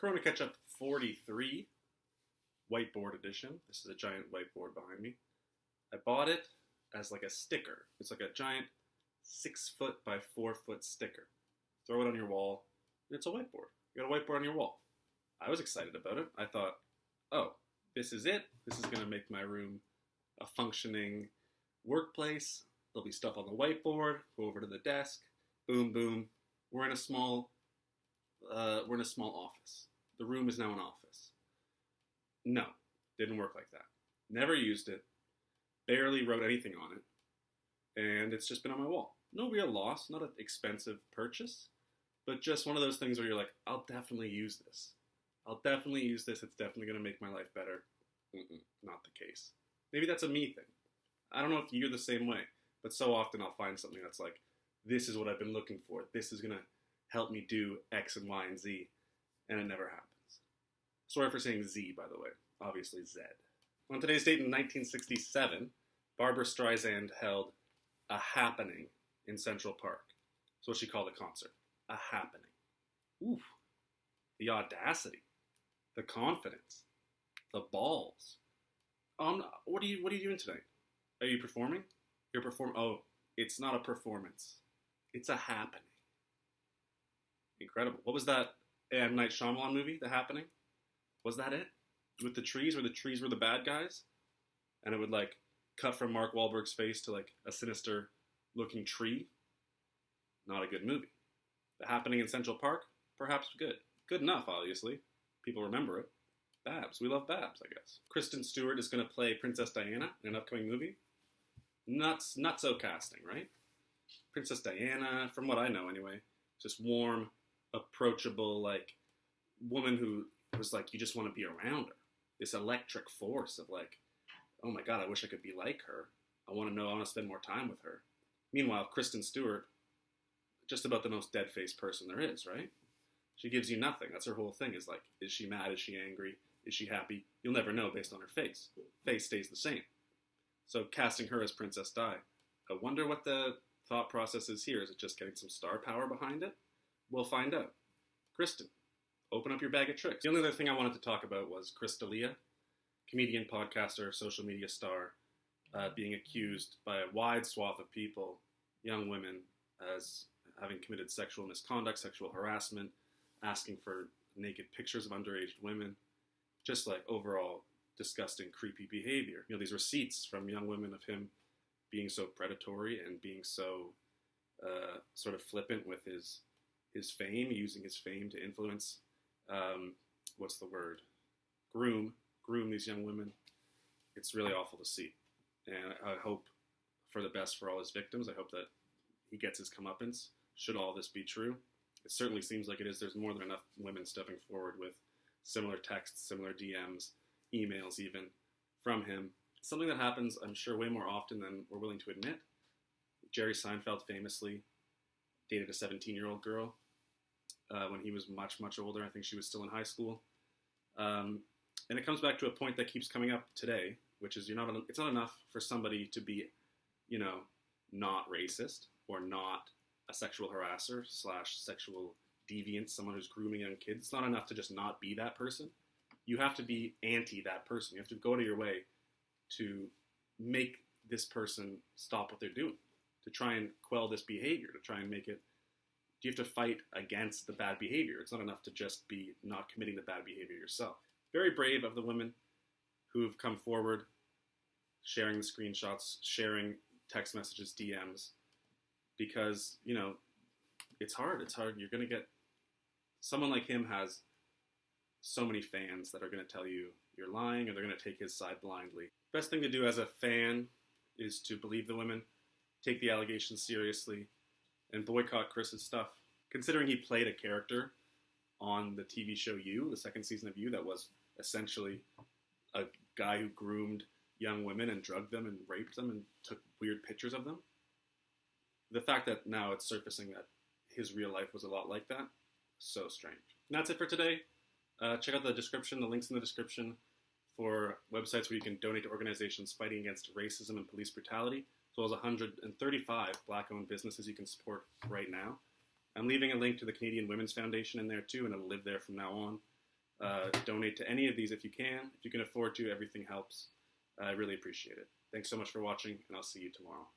Corona Ketchup 43 whiteboard edition. This is a giant whiteboard behind me. I bought it as like a sticker. It's like a giant 6-foot by 4-foot sticker. Throw it on your wall, and it's a whiteboard. You got a whiteboard on your wall. I was excited about it. I thought, oh, this is it. This is going to make my room a functioning workplace. There'll be stuff on the whiteboard. Go over to the desk. Boom, boom. We're in a small office. The room is now an office. No, didn't work like that. Never used it. Barely wrote anything on it. And it's just been on my wall. No real loss, not an expensive purchase, but just one of those things where you're like, I'll definitely use this. I'll definitely use this. It's definitely going to make my life better. Not the case. Maybe that's a me thing. I don't know if you're the same way, but so often I'll find something that's like, this is what I've been looking for. This is going to help me do X and Y and Z, and it never happens. Sorry for saying Z, by the way. Obviously Z. On today's date in 1967, Barbra Streisand held a happening in Central Park. That's what she called a concert. A happening. Oof. The audacity. The confidence. The balls. What are you doing tonight? Are you performing? Oh, it's not a performance. It's a happening. Incredible. What was that M. Night Shyamalan movie, The Happening? Was that it? With the trees, where the trees were the bad guys? And it would, like, cut from Mark Wahlberg's face to, like, a sinister-looking tree? Not a good movie. The Happening in Central Park? Perhaps good. Good enough, obviously. People remember it. Babs. We love Babs, I guess. Kristen Stewart is going to play Princess Diana in an upcoming movie. Not so casting, right? Princess Diana, from what I know anyway, just warm, approachable, like, woman who was like, you just want to be around her. This electric force of like, oh my God, I wish I could be like her. I want to spend more time with her. Meanwhile, Kristen Stewart, just about the most dead-faced person there is, right? She gives you nothing. That's her whole thing, is like, is she mad? Is she angry? Is she happy? You'll never know based on her face. Face stays the same. So casting her as Princess Di, I wonder what the thought process is here. Is it just getting some star power behind it? We'll find out. Kristen, open up your bag of tricks. The only other thing I wanted to talk about was Chris D'Elia, comedian, podcaster, social media star, being accused by a wide swath of people, young women, as having committed sexual misconduct, sexual harassment, asking for naked pictures of underage women, just like overall disgusting, creepy behavior. You know, these receipts from young women of him being so predatory and being so sort of flippant with his fame, using his fame to influence, groom these young women. It's really awful to see. And I hope for the best for all his victims. I hope that he gets his comeuppance, should all this be true. It certainly seems like it is. There's more than enough women stepping forward with similar texts, similar DMs, emails even, from him. Something that happens, I'm sure, way more often than we're willing to admit. Jerry Seinfeld famously dated a 17-year-old girl when he was much, much older. I think she was still in high school. And it comes back to a point that keeps coming up today, which is it's not enough for somebody to be, not racist or not a sexual harasser / sexual deviant, someone who's grooming young kids. It's not enough to just not be that person. You have to be anti that person. You have to go to your way to make this person stop what they're doing, to try and quell this behavior, to try and make it. You have to fight against the bad behavior. It's not enough to just be not committing the bad behavior yourself. Very brave of the women who've come forward, sharing the screenshots, sharing text messages, DMs, because, it's hard. It's hard. You're going to get, someone like him has so many fans that are going to tell you you're lying, or they're going to take his side blindly. Best thing to do as a fan is to believe the women, take the allegations seriously, and boycott Chris's stuff. Considering he played a character on the TV show You, the second season of You, that was essentially a guy who groomed young women and drugged them and raped them and took weird pictures of them. The fact that now it's surfacing that his real life was a lot like that, so strange. And that's it for today. Check out the description, the links in the description, for websites where you can donate to organizations fighting against racism and police brutality, as well as 135 Black-owned businesses you can support right now. I'm leaving a link to the Canadian Women's Foundation in there too, and it'll live there from now on. Donate to any of these if you can. If you can afford to, everything helps. I really appreciate it. Thanks so much for watching, and I'll see you tomorrow.